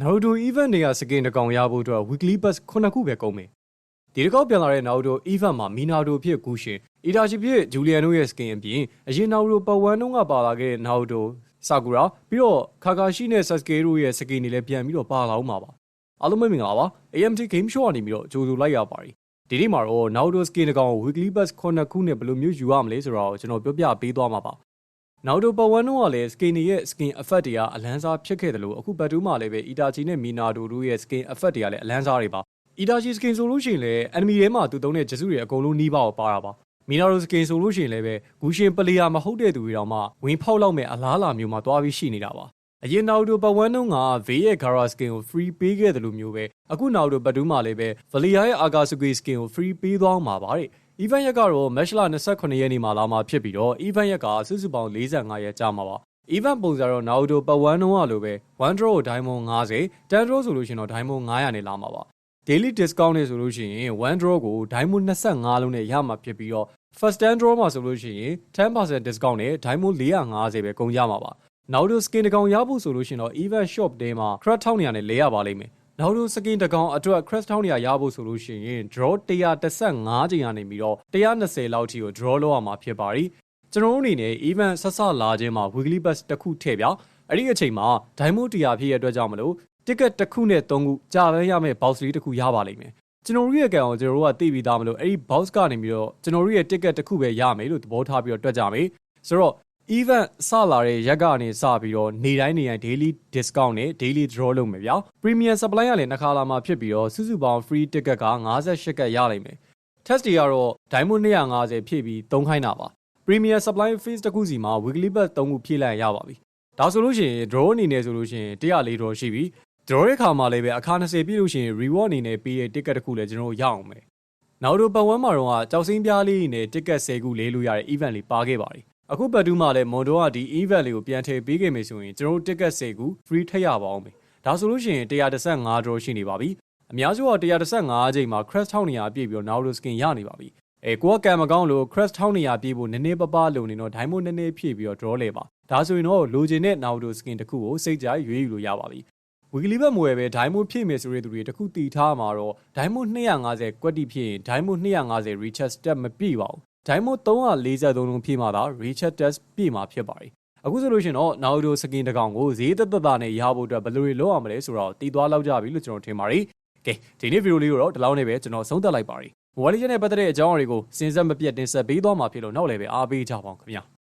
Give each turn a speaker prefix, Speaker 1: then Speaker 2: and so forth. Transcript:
Speaker 1: Naruto event တွေကစကင်တကောင်ရဖို့အတွက် weekly pass 9ခုပဲကုန်မယ်။ဒီတစ်ခေါက်ပြန်လာတဲ့ Naruto event မှာ Minato ဖြစ်ကူရှင် Itachi ဖြစ် Julian တို့ရဲ့စကင်အပြင်အရင် Naruto ပတ်ဝန်းတုန်းကပါလာခဲ့တဲ့ Naruto Sakura ပြီးတော့ Kakashi နဲ့ Sasuke တို့ရဲ့စကင်တွေလည်းပြန်ပြီးတော့ပါလာအောင်ပါပါ။အားလုံးပဲမင်္ဂလာပါ။ AMT Game Show ကနေပြီးတော့ကြိုဆိုလိုက်ရပါတယ်။ဒီနေ့မှာတော့ Naruto skin တကောင်ကို weekly pass 9ခုနဲ့ဘယ်လိုမျိုးယူရမလဲဆိုတော့ကျွန်တော်ပြောပြပေးသွားမှာပါ။ Naruto ပတ်ဝန်းတုန်းကလည်း skin တွေရဲ့ skin effect တွေကအလန်းစားဖြစ်ခဲ့တယ်လို့အခုဘတ်တူးမှာလည်းပဲ Itachi နဲ့ Minato တို့ရဲ့ skin effect တွေကလည်းအလန်းစားတွေပါ။ Itachi skin ဆိုလို့ရှိရင်လည်း enemy ထဲမှာသူသုံးတဲ့ဂျစုတွေအကုန်လုံးနှီးပါပါတာပါ။ Minato skin ဆိုလို့ရှိရင်လည်းပဲဂူရှင်ပလေယာမဟုတ်တဲ့သူတွေတောင်မှဝင်ဖောက်လောက်မဲ့အလားအလာမျိုးမှာတွားပြီးရှိနေတာပါ။အရင် Naruto ပတ်ဝန်းတုန်းက Vei ရဲ့ Gaara skin ကို free ပေးခဲ့တယ်လို့မျိုးပဲအခု Naruto ဘတ်တူးမှာလည်းပဲ Valia ရဲ့ Akatsuki skin ကို free ပေးသွားမှာပါတဲ့။ event ရက်ကတော့ March 28 ရက်နေ့မှာလာမှာဖြစ်ပြီးတော့ event ရက်ကစုစုပေါင်း45ရက်ကြာမှာပါ။ event ပုံစံတော့ Naruto ပတ်ဝန်းတုန်းကလိုပဲ1 draw ကို Diamond 50 10 draw ဆိုလို့ရှိရင်တော့ Diamond 900နဲ့လာမှာပါ။ daily discount နဲ့ဆိုလို့ရှိရင်1 draw ကို Diamond 25လုံးနဲ့ရမှာဖြစ်ပြီးတော့ first 10 draw မှာဆိုလို့ရှိရင် 10% discount နဲ့ Diamond 450ပဲကုန်ကြမှာပါ။ Naruto skin တကောင်ရဖို့ဆိုလို့ရှိရင်တော့ event shop ထဲမှာ craft 1200နဲ့လဲရပါလိမ့်မယ်။ Naruto skin တကောင်အတွက် craft 1200ရဖို့ဆိုလို့ရှိရင် draw 115ချိန်ကနေပြီးတော့120လောက်ထိကို draw လုပ်ရမှာဖြစ်ပါတယ်။ကျွန်တော်တို့အနေနဲ့ event ဆက်စလာခြင်းမှာ weekly pass တစ်ခုထည့်ပြ။အဲ့ဒီအချိန်မှာ Diamond 100ဖြစ်ရတဲ့အတွက်ကြောင့်မလို့ ticket တစ်ခုနဲ့3ခုကြာပန်းရမယ့် box လေးတစ်ခုရပါလိမ့်မယ်။ကျွန်တော်တို့ရဲ့ကံကိုကျွန်တော်တို့ကသိပြီးသားမလို့အဲ့ဒီ box ကနေပြီးတော့ကျွန်တော်တို့ရဲ့ ticket တစ်ခုပဲရမယ်လို့သဘောထားပြီးတော့တွက်ကြမယ်။ဆိုတော့ event စလာတဲ့ရက်ကနေစပြီးတော့နေတိုင်း daily discount နဲ့ daily draw လုပ်မယ်ဗျာ။ premium supply ကလည်းနှစ်ခါလာမှာဖြစ်ပြီးတော့စုစုပေါင်း free ticket က58ကတ်ရလိမ့်မယ်။ test တွေကတော့ Diamond 250ဖြည့်ပြီး3ခိုင်းတာပါ။ premium supply phase တစ်ခုစီမှာ weekly pass 3ခုဖြည့်လိုက်ရပါပြီ။ဒါဆိုလို့ရှိရင် draw အနေနဲ့ဆိုလို့ရှိရင်104 draw ရှိပြီ။ draw တဲ့ခါမှာလည်းပဲအခါ20ပြည့်လို့ရှိရင် reward အနေနဲ့ပေးတဲ့ ticket တစ်ခုလည်းကျွန်တော်တို့ရအောင်မယ်။ Naruto ပတ်ဝန်းမှာတော့ကြောက်စင်းပြားလေးနဲ့ ticket 10ခုလေးလို့ရတဲ့ event လေးပါခဲ့ပါတယ်။အခုဘတ်တူးမှာလည်းမွန်တော့ကဒီ event လေးကိုပြန်ထည့်ပေးခဲ့မယ်ဆိုရင်ကျွန်တော်တို့ ticket 10ခု free ထည့်ရပါအောင်မယ်။ဒါဆိုလို့ရှိရင်115 draw ရှိနေပါပြီ။အများစုက115ချိန်မှာ crest 1200ပြည့်ပြီးတော့ Naruto skin ရနေပါပြီ။ကိုကကံမကောင်းလို့ crest 1200ပြည့်ဖို့နည်းနည်းပပလုံနေတော့ Diamond နည်းနည်းဖြည့်ပြီးတော့ draw လဲပါ။ဒါဆိုရင်တော့လိုချင်တဲ့ Naruto skin တစ်ခုကိုစိတ်ကြိုက်ရွေးယူလို့ရပါပြီ။ weekly pass မဝယ်ပဲ Diamond ဖြည့်မယ်ဆိုတဲ့သူတွေတစ်ခုတည်ထားမှာတော့ Diamond 250ကွက်တိဖြည့်ရင် Diamond 250 recharge step မပြည့်ပါဘူး။ Diamond 343လုံးဖြည့်မှသာ recharge test ပြည့်မှာဖြစ်ပါတယ်။အခုဆိုလို့ရှိရင်တော့ Naruto skin တကောင်ကိုဈေးသက်သက်သာနဲ့ရဖို့အတွက်ဘယ်လိုတွေလုပ်ရမလဲဆိုတော့တည်သွားလောက်ကြပြီလို့ကျွန်တော်ထင်ပါတယ်။ ကဲဒီနေ့ဗီဒီယိုလေးကိုတော့ဒီလောက်နဲ့ပဲကျွန်တော်ဆုံးသက်လိုက်ပါတယ်။ Mobile Legends နဲ့ပတ်သက်တဲ့အကြောင်းအရာတွေကိုစဉ်ဆက်မပြတ်တင်ဆက်ပေးသွားမှာဖြစ်လို့နောက်လည်းပဲအားပေးကြပါအောင်ခင်ဗျာ။